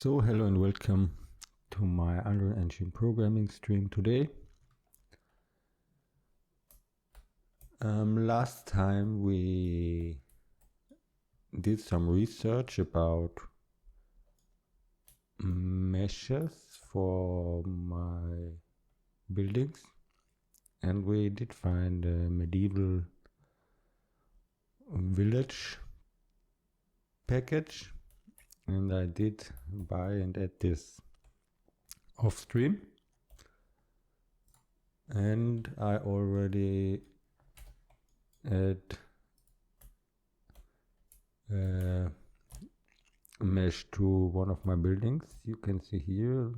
So hello and welcome to my Unreal Engine programming stream today. Last time we did some research about meshes for my buildings, and we did find a medieval village package, and I did buy and add this off stream, and I already add mesh to one of my buildings. You can see here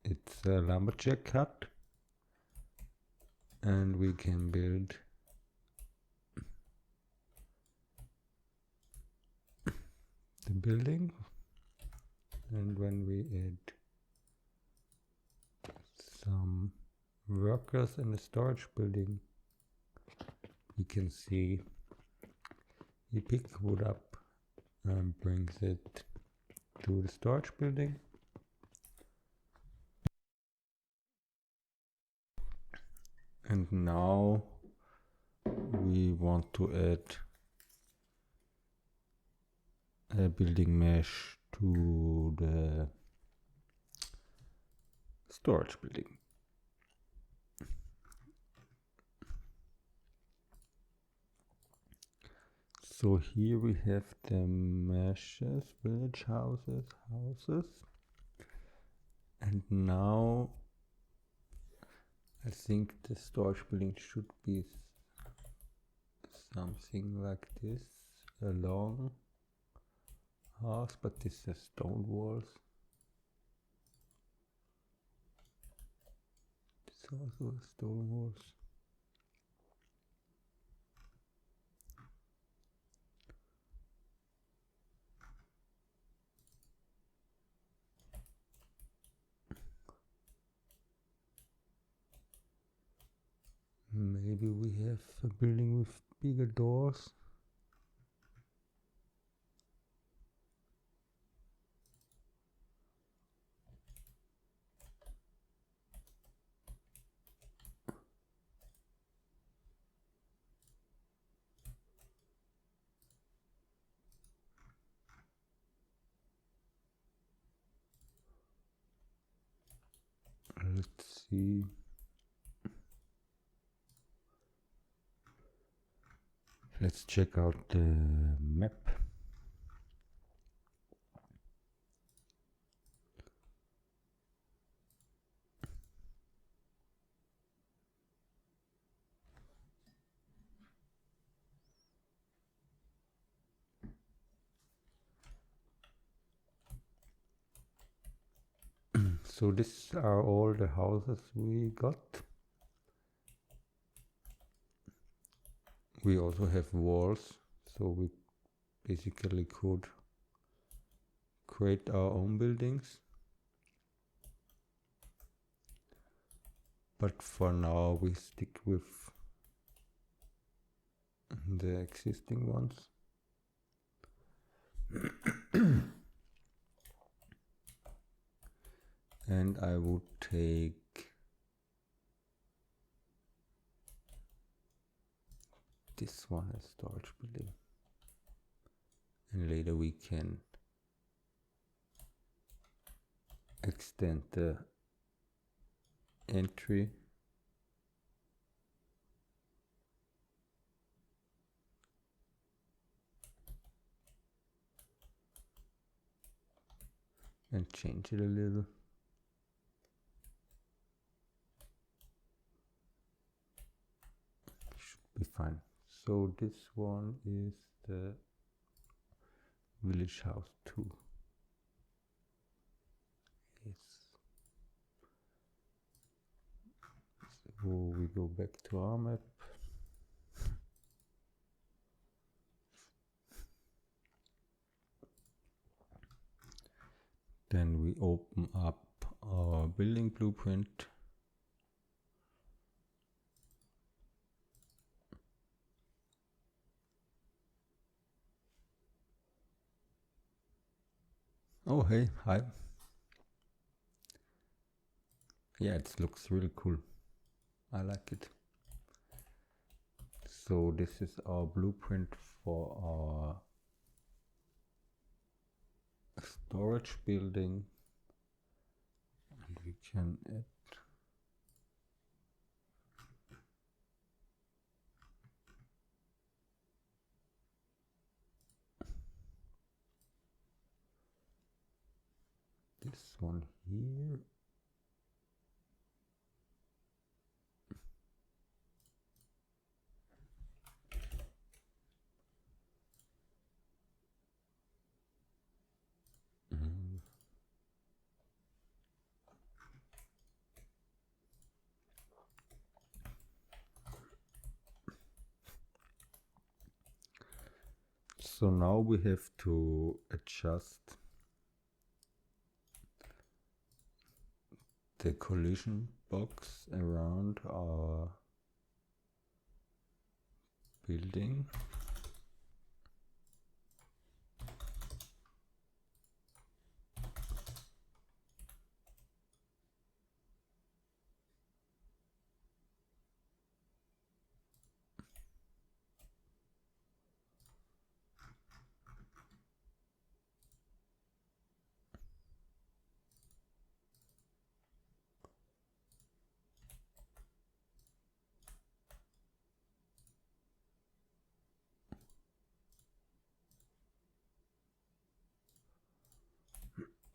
it's a lumberjack hut, and we can build the building, and when we add some workers in the storage building, you can see he picks wood up and brings it to the storage building. And now we want to add a building mesh to the storage building. So here we have the meshes, village houses, and now I think the storage building should be something like this, a long house, but this has stone walls. This also has stone walls. Maybe we have a building with bigger doors. Let's see. Let's check out the map. So these are all the houses we got. We also have walls, so we basically could create our own buildings. But for now we stick with the existing ones. And I would take this one as storage building, and later we can extend the entry and change it a little. Should be fine. So this one is the village house 2. Yes. So we go back to our map. Then we open up our building blueprint. Oh, hey, hi. Yeah, it looks really cool. I like it. So this is our blueprint for our storage building, and we can add this one here. Mm. So now we have to adjust the collision box around our building.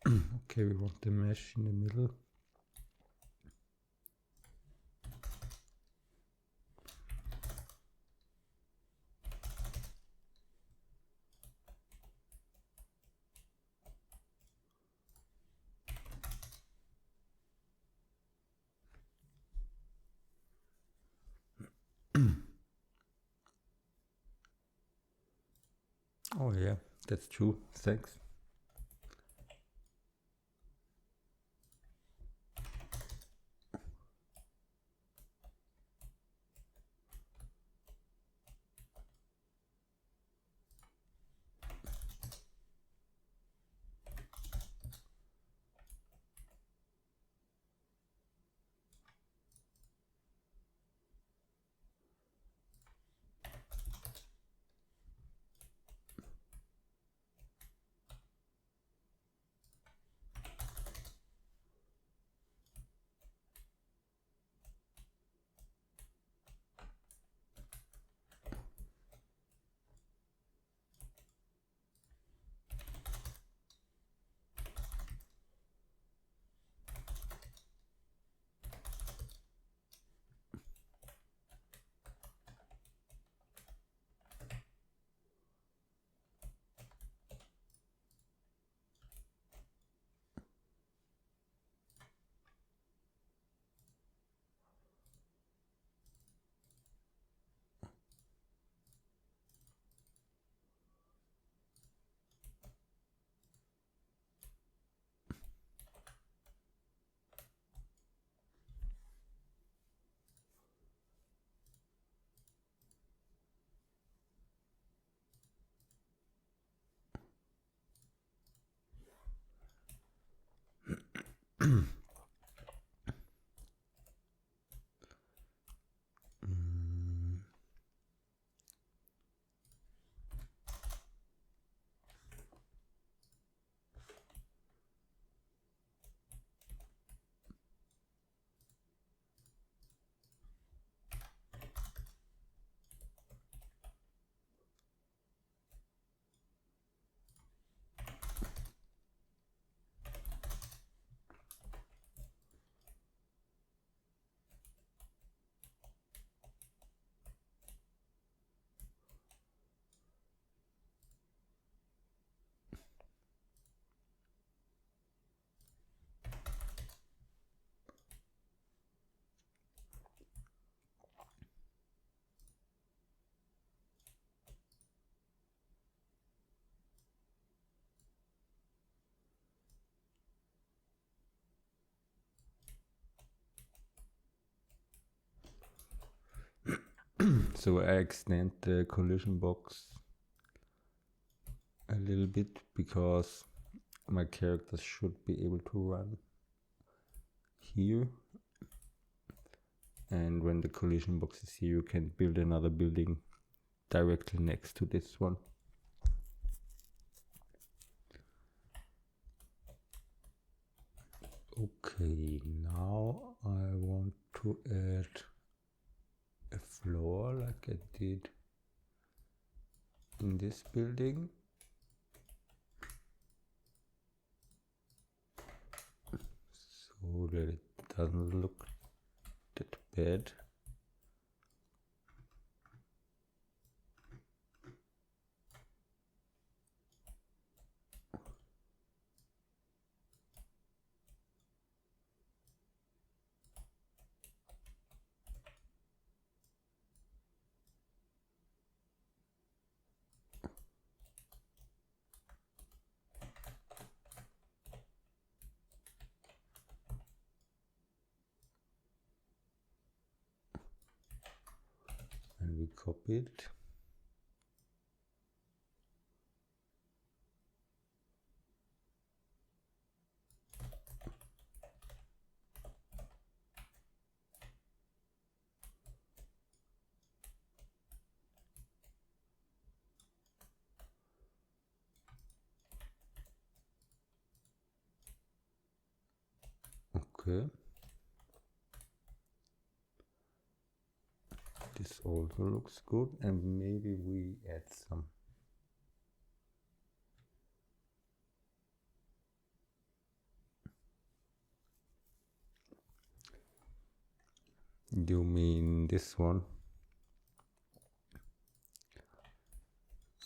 Okay, we want the mesh in the middle. Oh yeah, that's true. Thanks. So I extend the collision box a little bit because my characters should be able to run here, and when the collision box is here, you can build another building directly next to this one. Okay, now I want to add a floor like I did in this building. So that it doesn't look that bad. And we copy it. Okay. This also looks good, and maybe we add some you mean this one?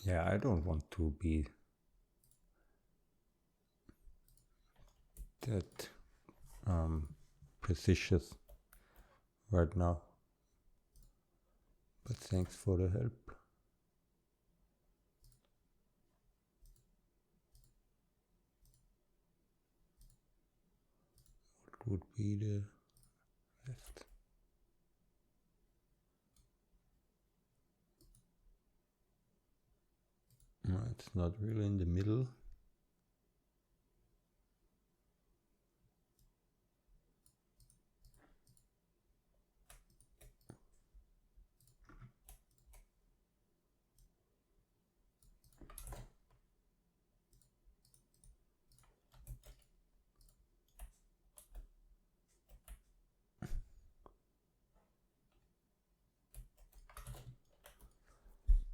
Yeah, I don't want to be that precious right now, but thanks for the help. What would be the left? No, it's not really in the middle.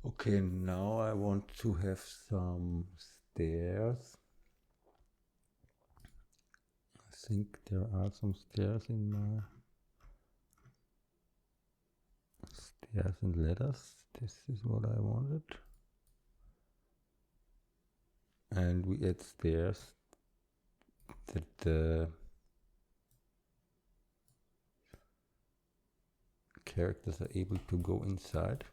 Okay, now I want to have some stairs. I think there are some stairs in my stairs and ladders. This is what I wanted. And we add stairs that the characters are able to go inside.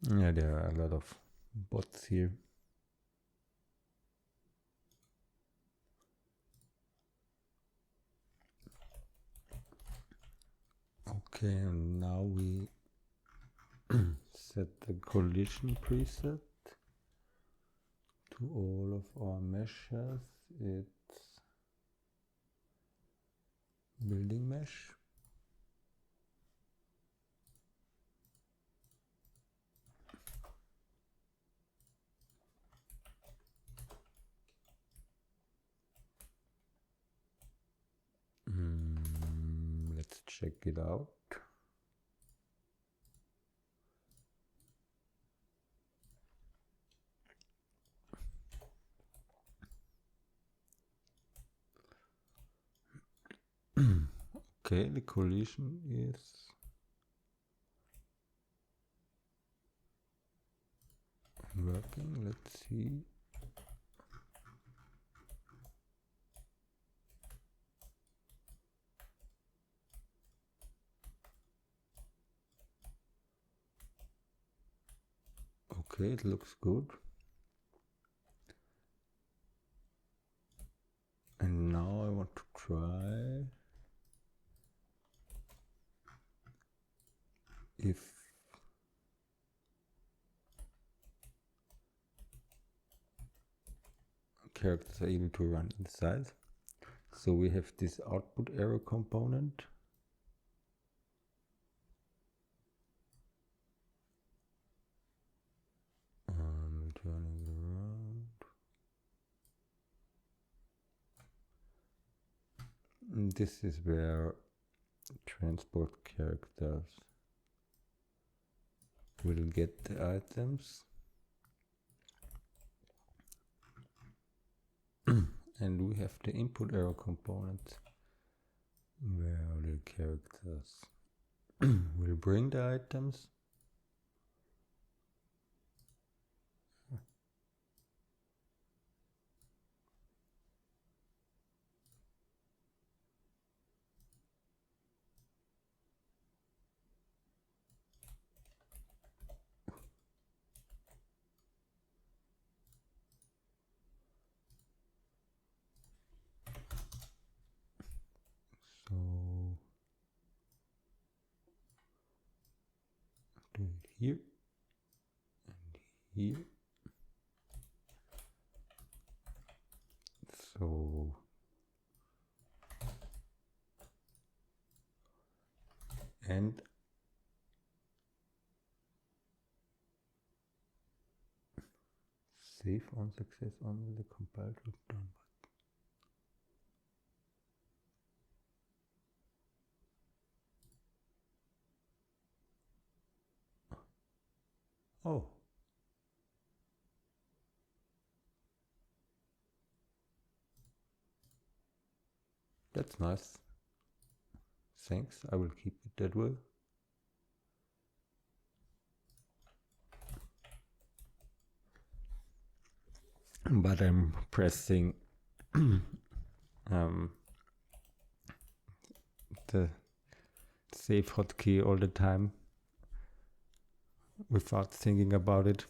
Yeah, there are a lot of bots here. Okay, and now we set the collision preset to all of our meshes. It's building mesh. Let's check it out. Okay, the collision is working. Let's see. Okay, it looks good. And now I want to try if characters are able to run inside. So we have this output arrow component. Turning around. And this is where transport characters will get the items. And we have the input arrow component where the characters will bring the items. So do it here and here. So and save on success on the compiled loop done. Oh. That's nice. Thanks, I will keep it that way. But I'm pressing the save hotkey all the time without thinking about it.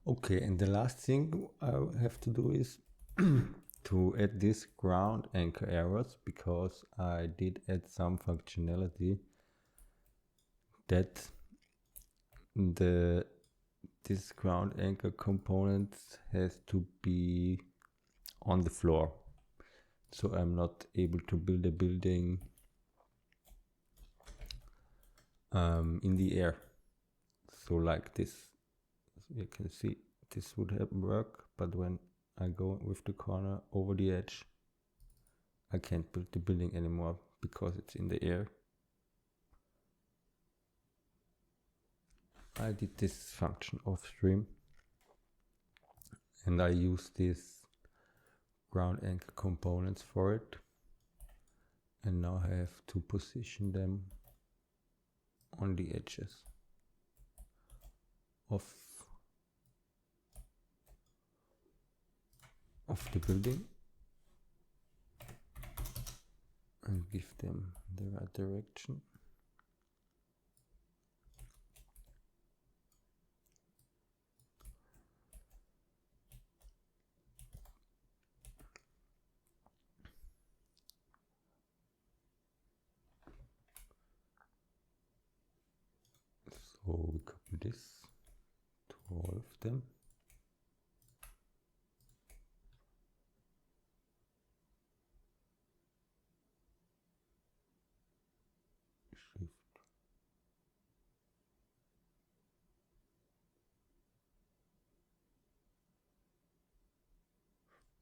Okay, and the last thing I have to do is to add this ground anchor arrows, because I did add some functionality that this ground anchor component has to be on the floor. So I'm not able to build a building in the air. So like this, you can see this would work, but when I go with the corner over the edge, I can't build the building anymore because it's in the air. I did this function off stream and I use these ground anchor components for it, and now I have to position them on the edges of the building and give them the right direction. So we copy this to all of them. Shift.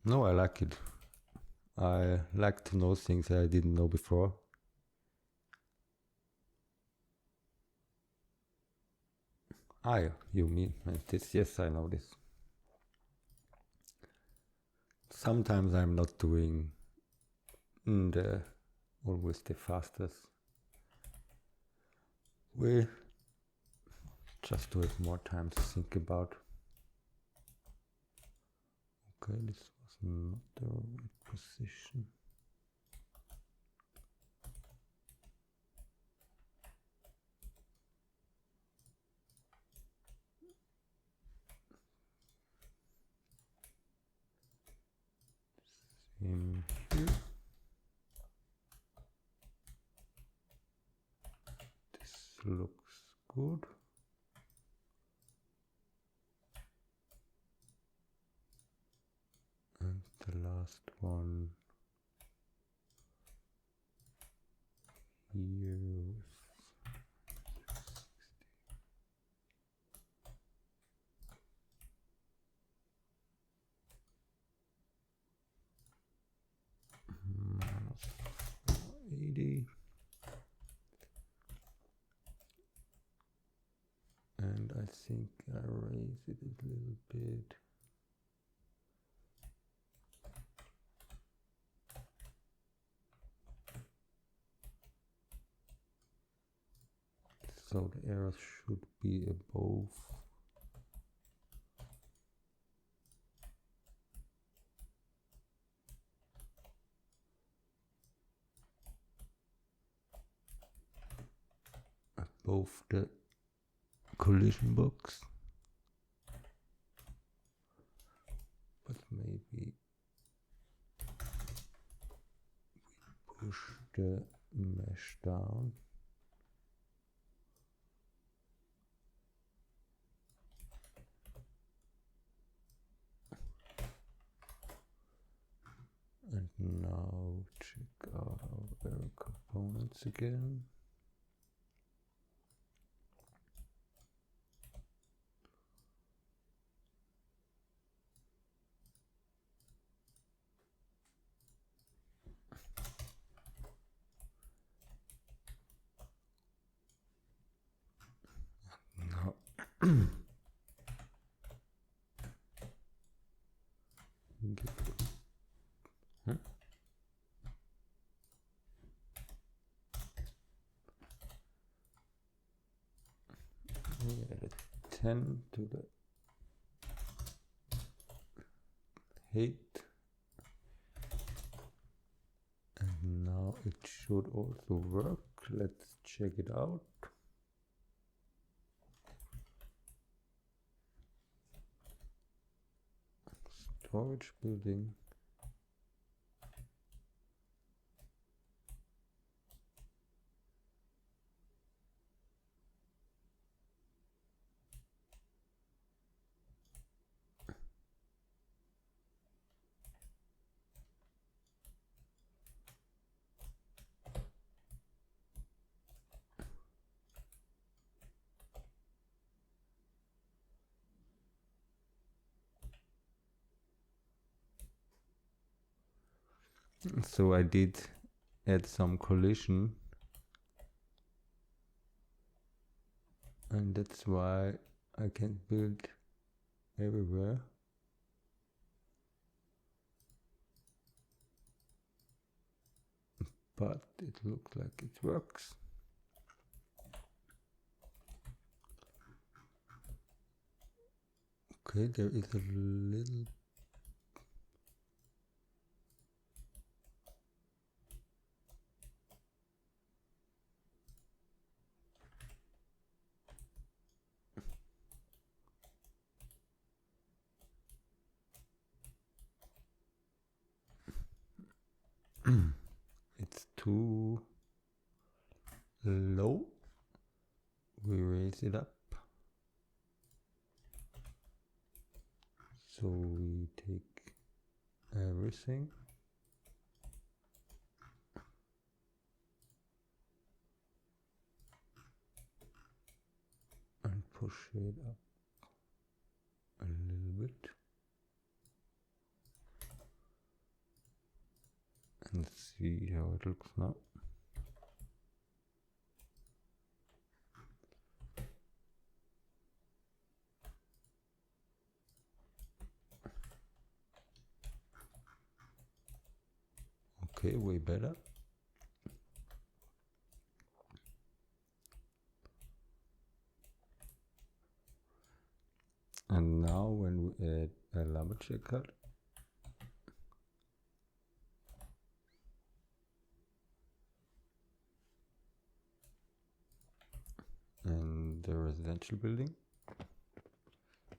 No, I like it. I like to know things I didn't know before. Ah, you mean this? Yes, I know this. Sometimes I'm not doing always the fastest way, just to have more time to think about. Okay, this was not the right position. Same here. This looks good. And the last one here with 80. And I think I raise it a little bit. So the arrows should be above. Above the collision box. But maybe we push the mesh down. And now check out our arrow components again. Now we add a 10 to the height, and now it should also work. Let's check it out. Storage building. So I did add some collision, and that's why I can build everywhere. But it looks like it works. Okay, there is a little it's too low. We raise it up. So we take everything and push it up a little bit and see how it looks now. Okay, way better. And now when we add a lumberjack cut, in the residential building.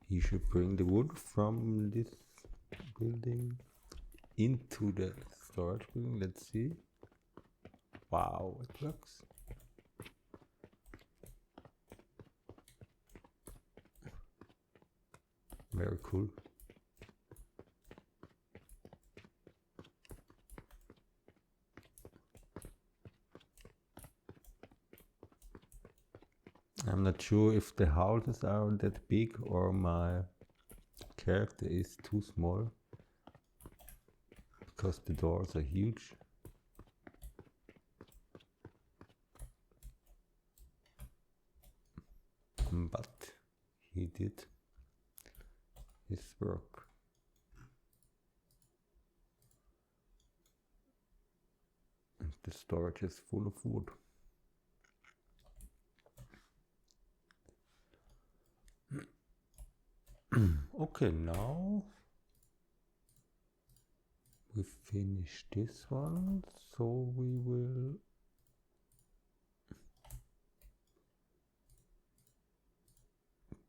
He should bring the wood from this building into the storage building. Let's see. Wow, it works. Very cool. I'm not sure if the houses are that big or my character is too small, because the doors are huge. But he did his work. And the storage is full of wood. Okay, now we finish this one, so we will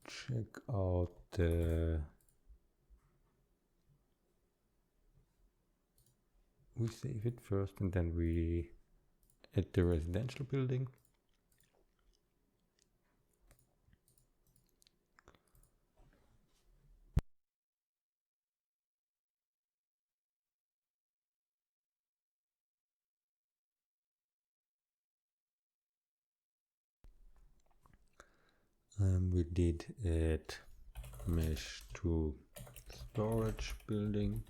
check out the we save it first and then we add the residential building. We did add mesh to storage building.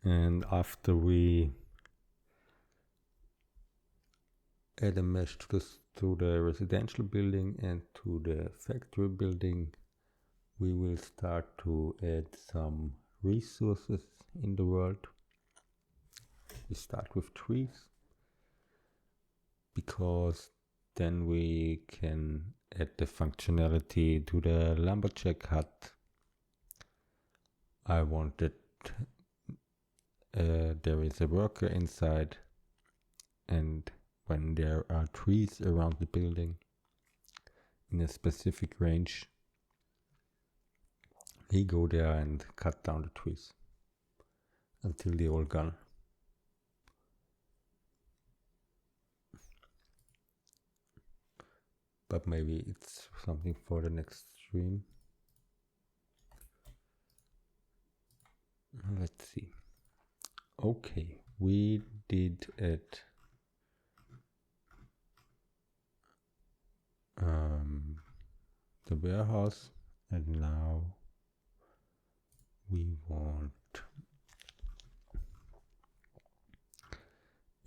And after we add a mesh to the residential building and to the factory building, we will start to add some resources in the world. We start with trees, because then we can add the functionality to the lumberjack hut. I wanted there is a worker inside, and when there are trees around the building in a specific range, he go there and cut down the trees until they're all gone. But maybe it's something for the next stream. Let's see. Okay, we did it. The warehouse, and now we want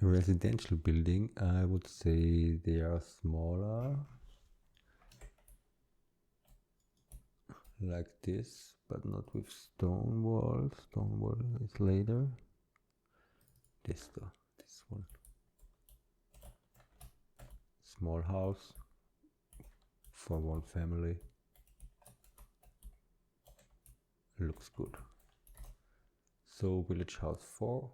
a residential building. I would say they are smaller, like this, but not with stone walls. Stone wall is later. This one. Small house for one family. Looks good. So village house 4.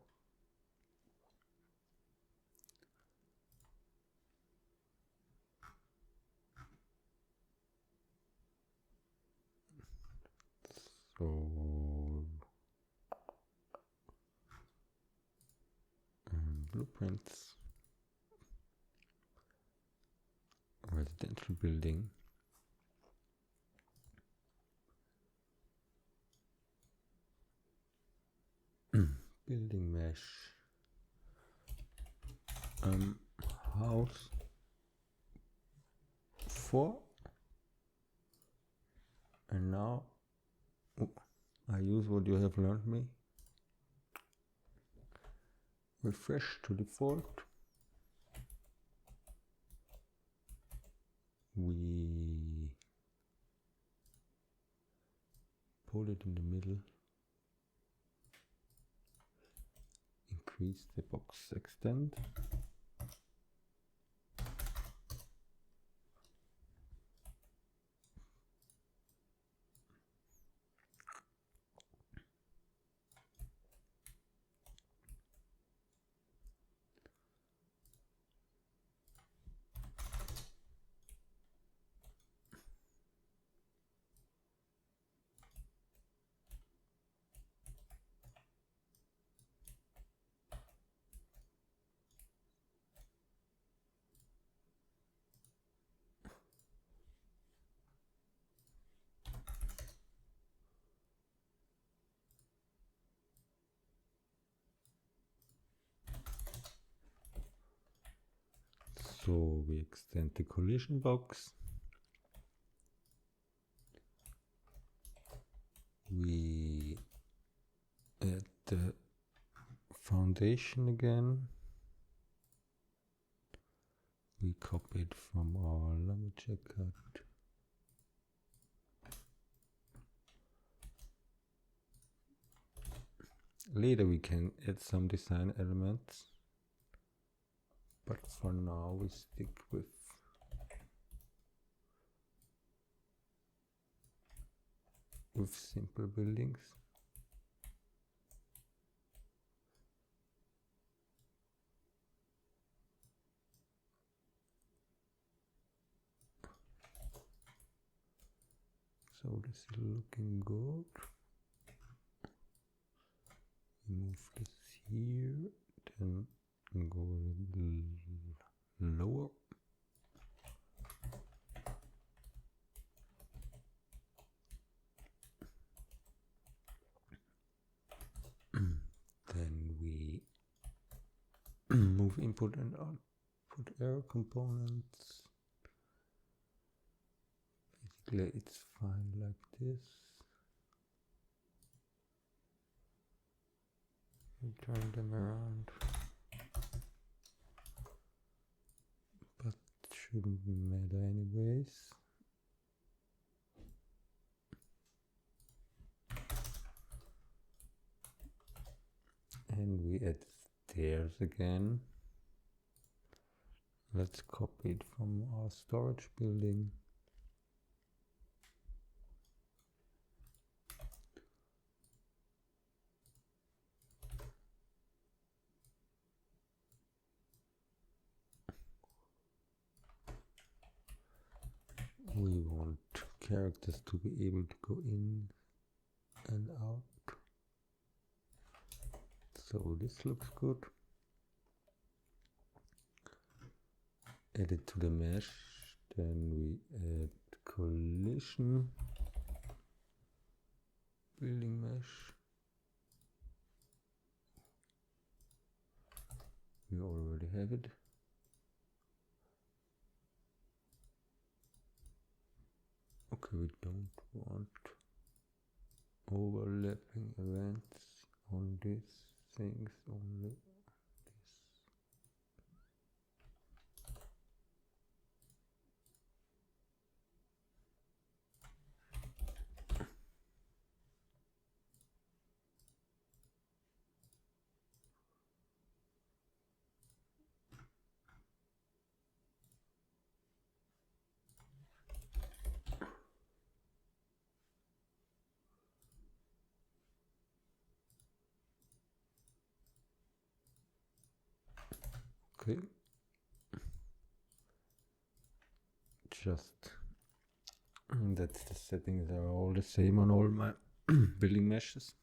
So blueprints, residential building, building mesh, house 4, and now I use what you have learned me. Refresh to default. We pull it in the middle, increase the box extent. So we extend the collision box. We add the foundation again. We copy it from our Lumberjack cut. Later we can add some design elements, but for now we stick with simple buildings. So this is looking good. Move this here, then go a little lower. Then we move input and output arrow components. Basically it's fine like this. We turn them around, but shouldn't matter anyways. And we add stairs again. Let's copy it from our storage building. We want characters to be able to go in and out. So this looks good. Add it to the mesh. Then we add collision, building mesh. We already have it. Okay, we don't want overlapping events on these things, only this. Okay, just that's the settings are all the same on all my building meshes.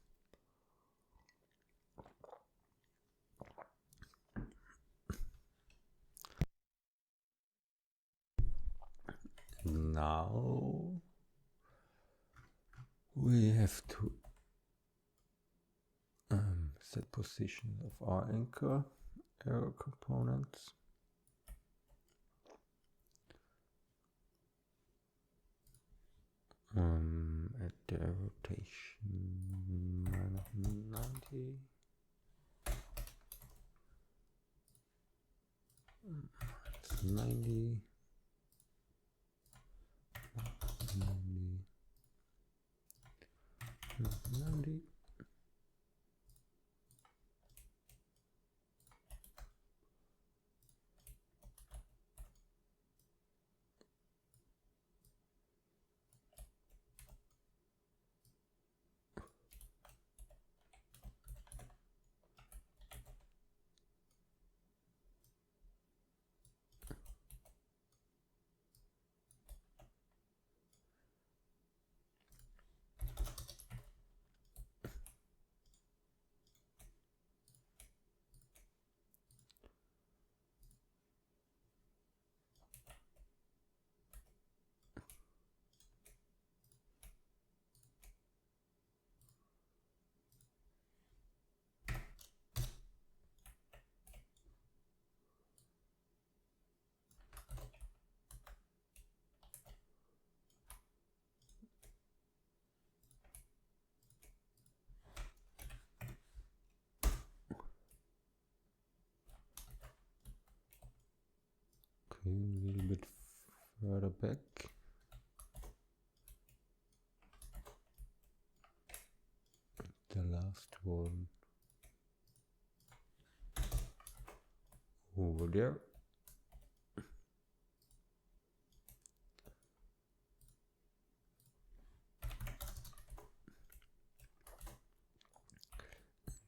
Now we have to set position of our anchor arrow components. At the rotation -90. It's 90. 90. 90. Okay, a little bit further back. The last one over there.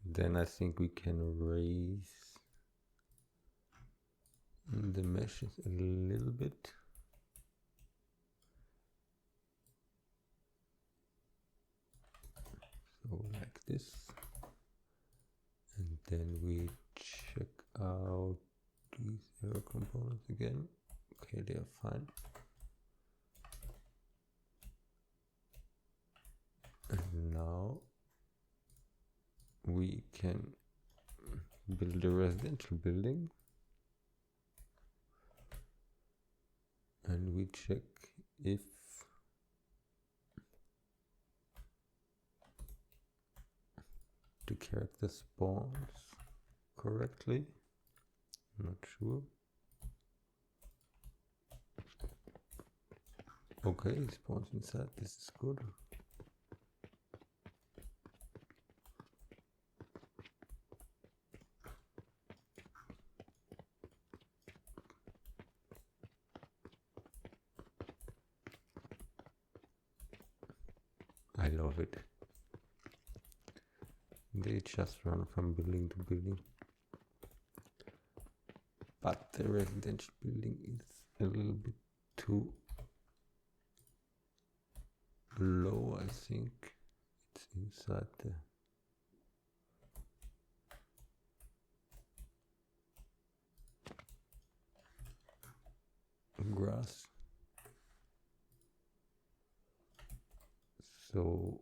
Then I think we can raise the meshes a little bit. So like this. And then we check out these error components again. Okay, they are fine. And now we can build a residential building. And we check if the character spawns correctly. I'm not sure. Okay, it spawns inside. This is good. I love it. They just run from building to building. But the residential building is a little bit too low, I think. It's inside the grass. So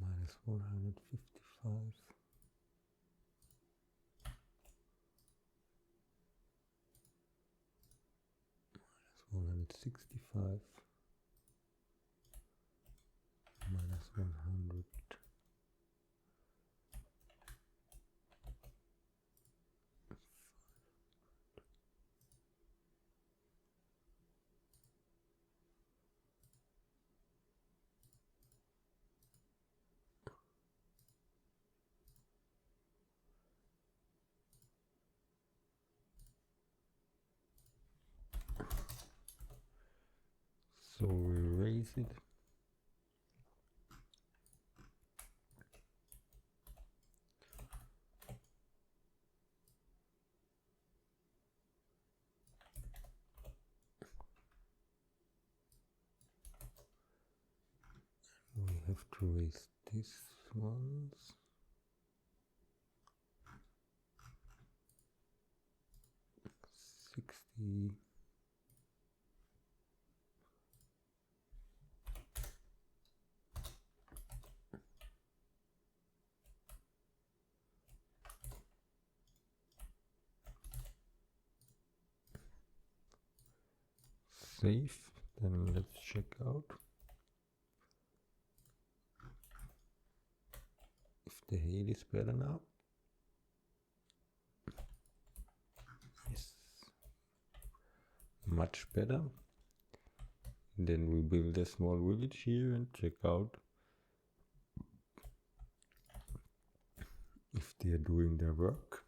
minus 155. Minus 165. Minus 100. So we raise it. We have to raise these ones. $60. Save. Then let's check out if the hail is better now. Yes. much better. Then we build a small village here and check out if they are doing their work.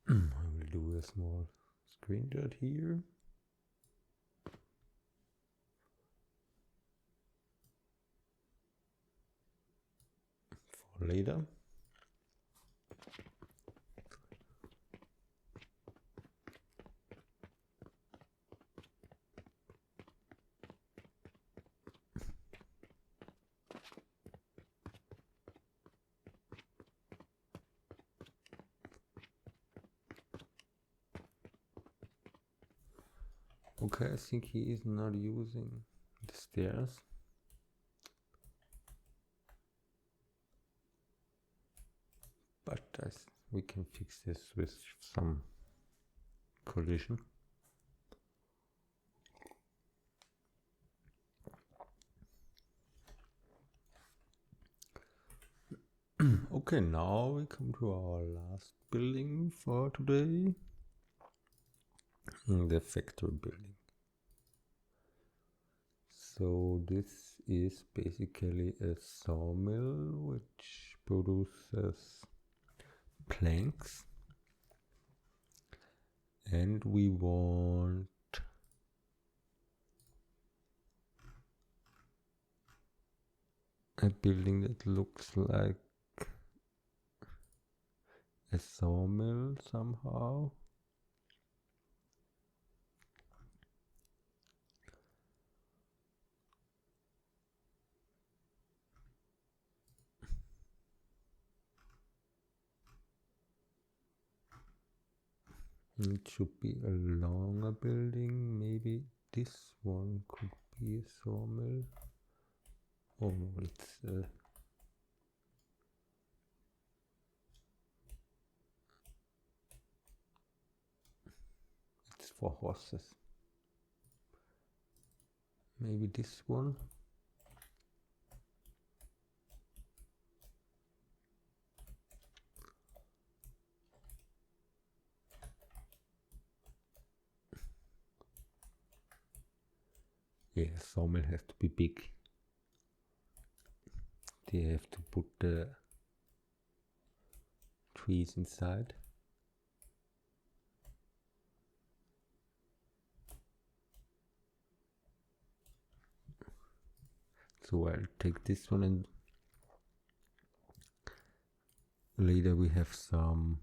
I will do a small screenshot here. For later. Okay, I think he is not using the stairs. But we can fix this with some collision. Okay, now we come to our last building for today. The factory building. So this is basically a sawmill which produces planks, and we want a building that looks like a sawmill somehow. It should be a longer building. Maybe this one could be a sawmill. Oh no, it's for horses. Maybe this one. Yeah, sawmill has to be big. They have to put the trees inside. So I'll take this one, and later we have some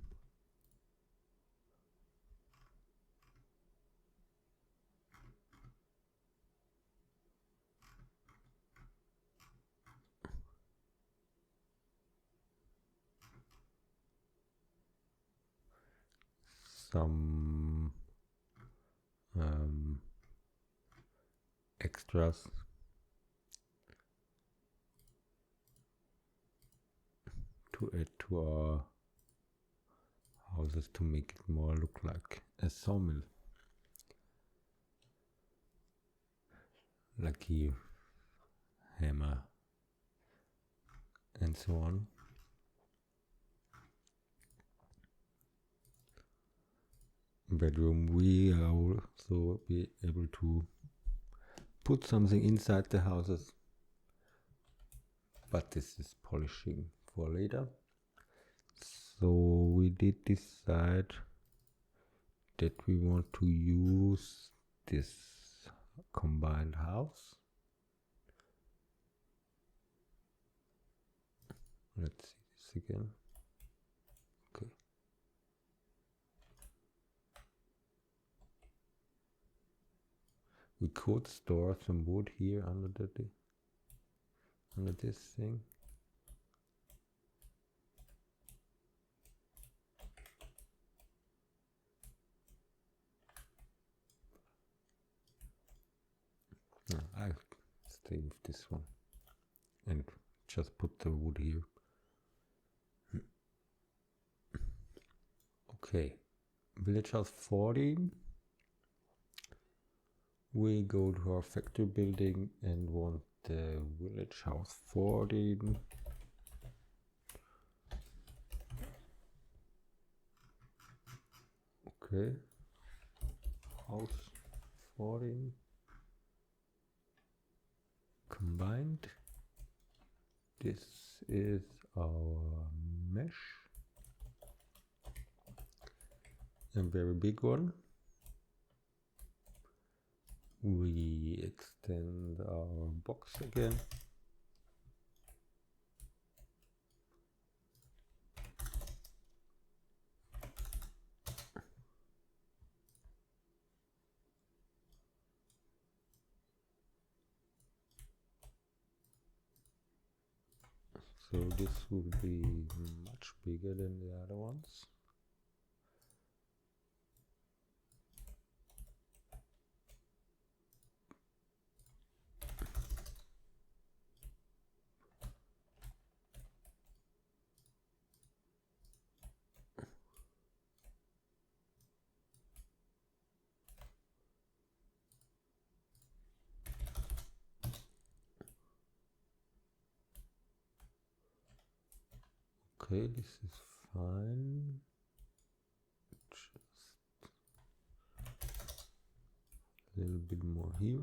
extras to add to our houses to make it more look like a sawmill. Like here, hammer and so on. Bedroom, we are also be able to put something inside the houses, but this is polishing for later. So we did decide that we want to use this combined house. Let's see this again. Okay. We could store some wood here under this thing. No, I'll stay with this one and just put the wood here. Okay, village house 14. We go to our factory building and want the village house 14. Okay, house 14 combined. This is our mesh, a very big one. We extend our box again. So this will be much bigger than the other ones. Okay, this is fine. Just a little bit more here.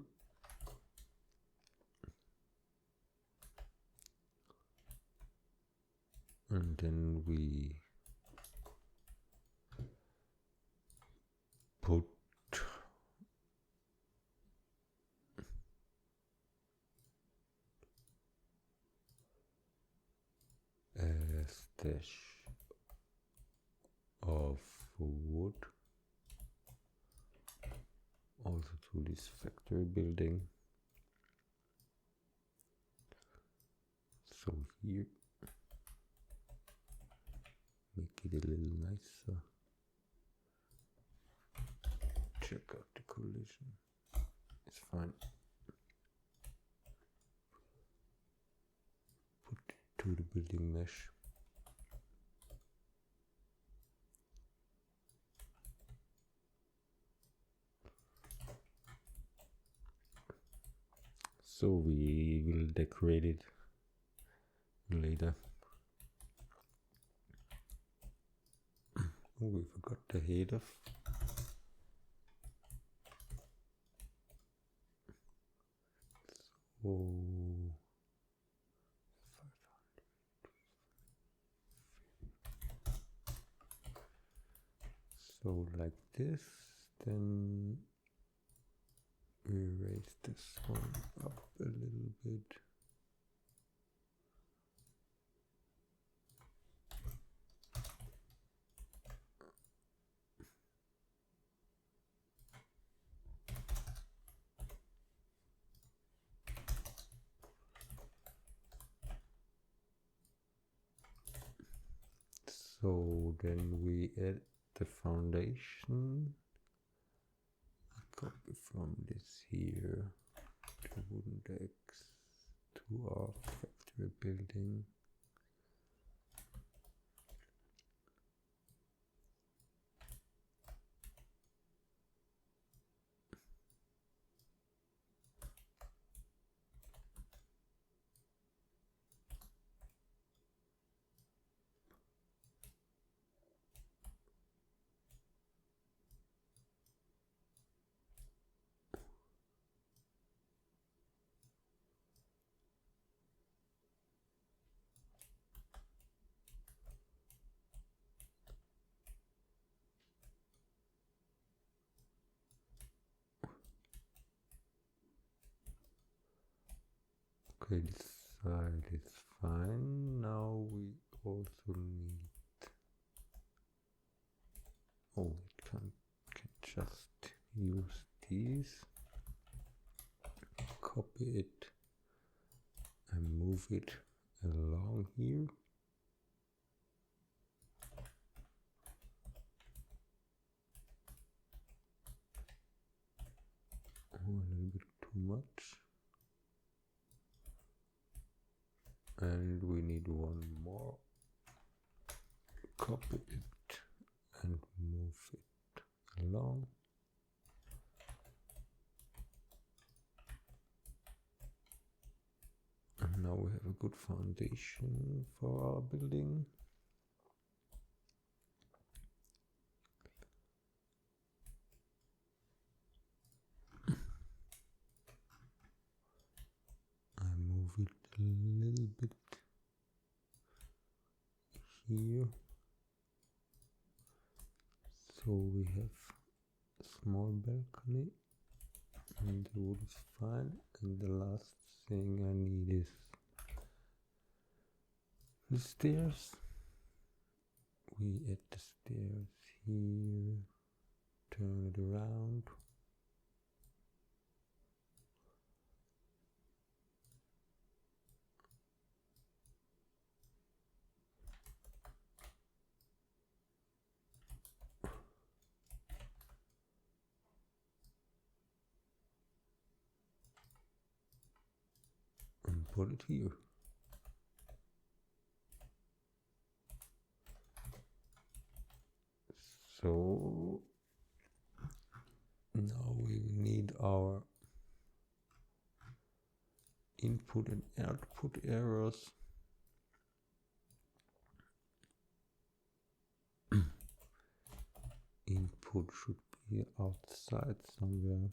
And then we put a stash of wood also to this factory building. So here, make it a little nicer. Check out the collision. It's fine. Put it to the building mesh. So we will decorate it later. Oh, we forgot the header. So 500. So like this, then we raise this one up a little bit. So then we add the foundation. Copy from this here to wooden decks to our factory building. Okay, this side is fine. Now we also need, oh, it can just use these, copy it and move it along here. Oh, a little bit too much. And we need one more. Copy it and along. And now we have a good foundation for our building. I move it a little bit here. So we have a small balcony and the wood is fine. And the last thing I need is the stairs. We add the stairs here, turn it around. And put it here. So now we need our input and output arrows. Input should be outside somewhere,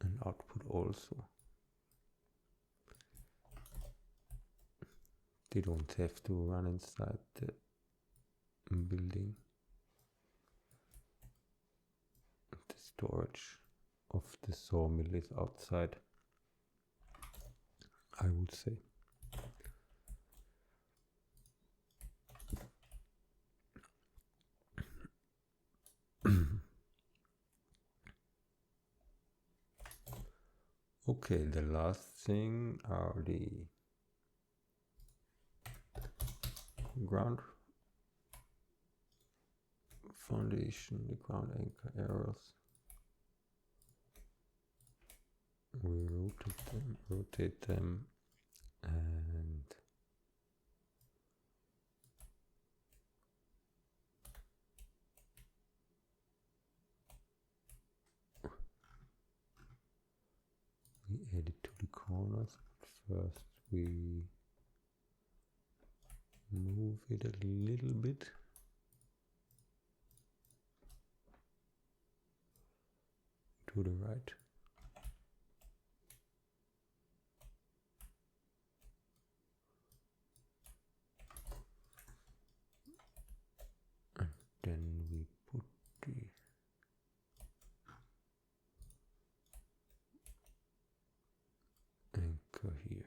and output also. They don't have to run inside the building. The storage of the sawmill is outside, I would say. Okay, the last thing are the ground foundation, the ground anchor arrows. We rotate them, and we add it to the corners. First we move it a little bit. To the right. And then we put the anchor here.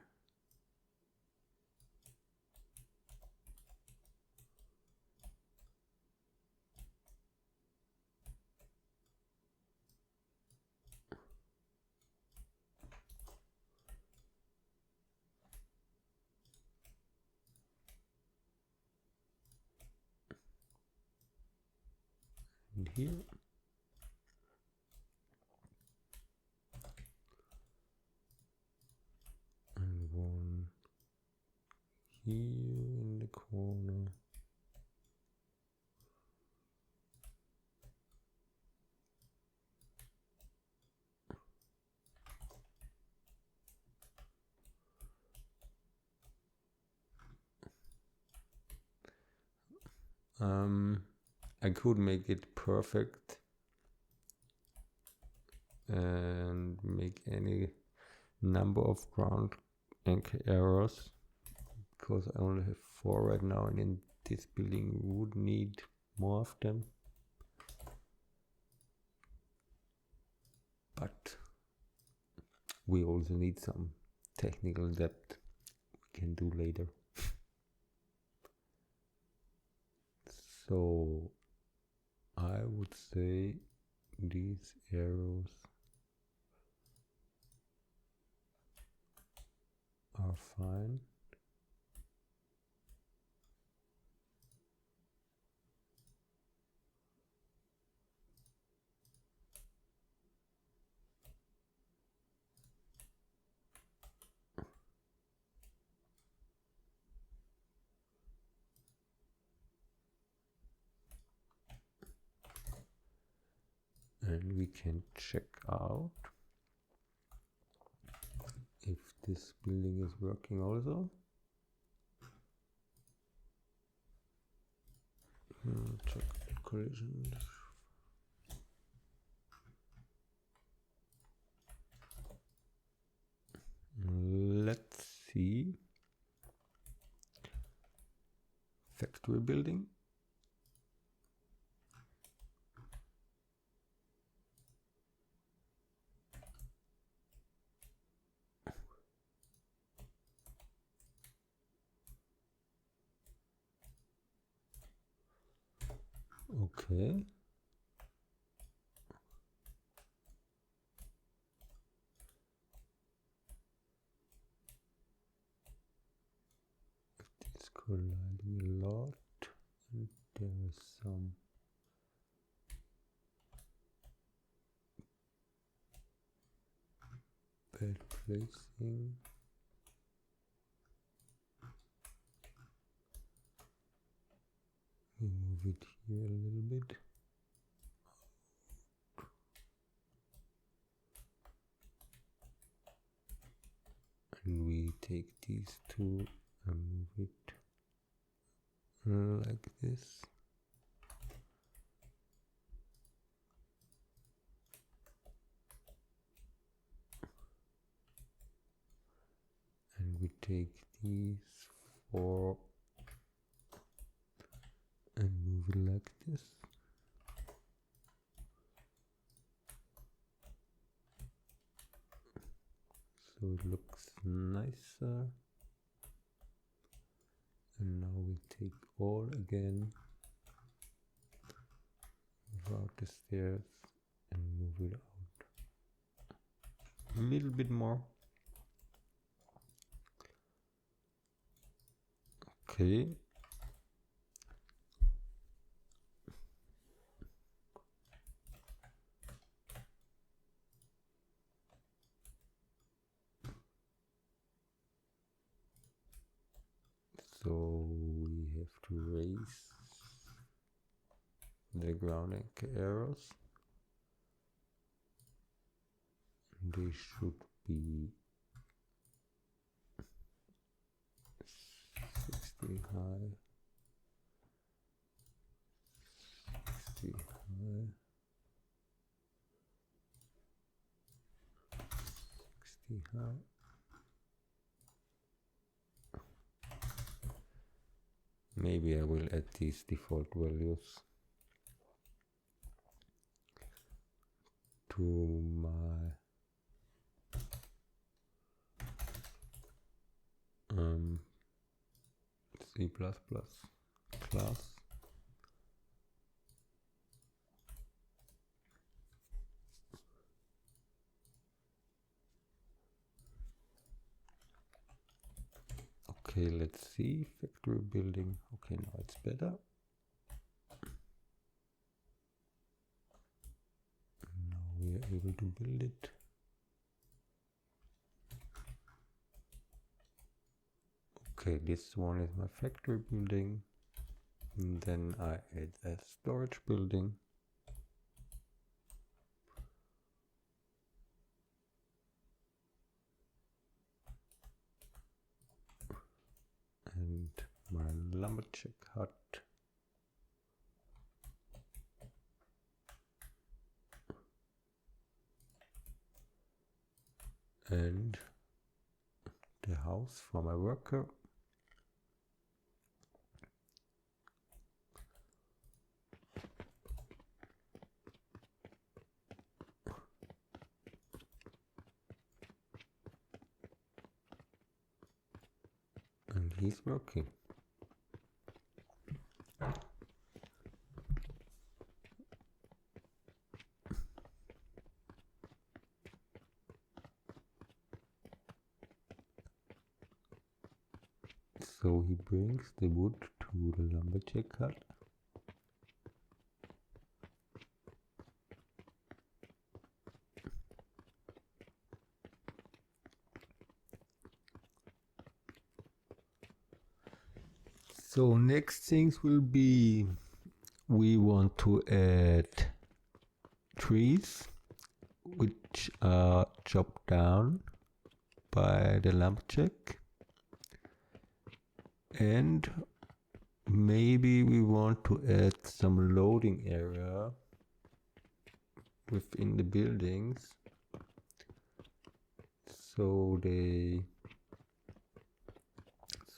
And here. And one here in the corner. I could make it perfect and make any number of ground anchor arrows, because I only have 4 right now, and in this building we would need more of them. But we also need some technical depth we can do later. So I would say these arrows are fine. And we can check out if this building is working also. Check collisions. Let's see. Factory building. Okay. It's colliding a lot, and there is some bad placing. We move it here a little bit. And we take these two and move it like this. And we take these four and move it like this. So it looks nicer. And now we take all again, move out the stairs and move it out a little bit more. Okay. So we have to raise the ground anchor arrows. They should be 60 high, 60 high, 60 high. Maybe I will add these default values to my C++ class. Okay, let's see, factory building. Okay, now it's better. Now we are able to build it. Okay, this one is my factory building. And then I add a storage building. And my lumberjack hut. And the house for my worker. And he's working. So he brings the wood to the lumberjack hut. So next things will be, we want to add trees which are chopped down by the lumberjack, and maybe we want to add some loading area within the buildings so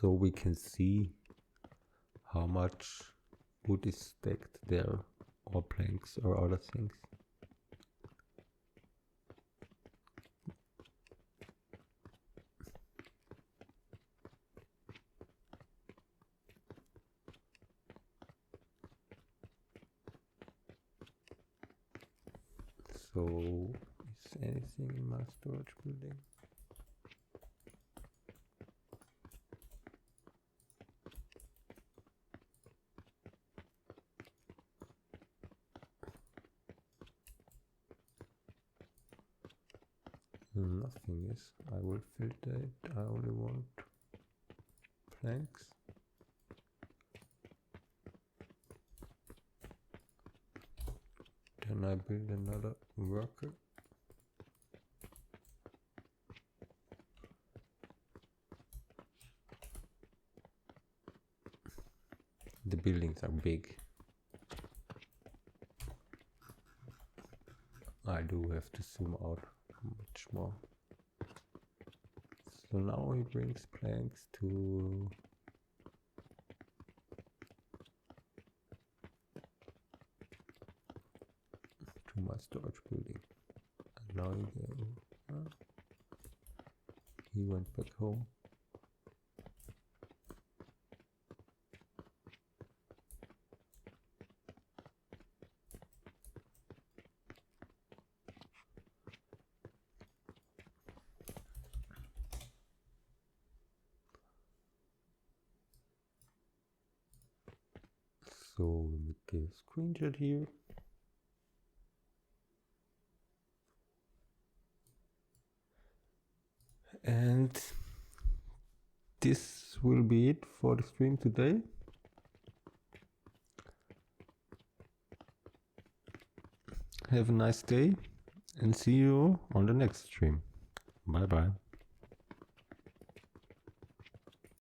we can see how much wood is stacked there, or planks or other things. So, is anything in my storage building? Nothing is. I will filter it. I only want planks. Then I build another worker. The buildings are big. I do have to zoom out much more. So now he brings planks to my storage building. And now he went back home. So we make a screenshot here. And this will be it for the stream today. Have a nice day and see you on the next stream. Bye bye.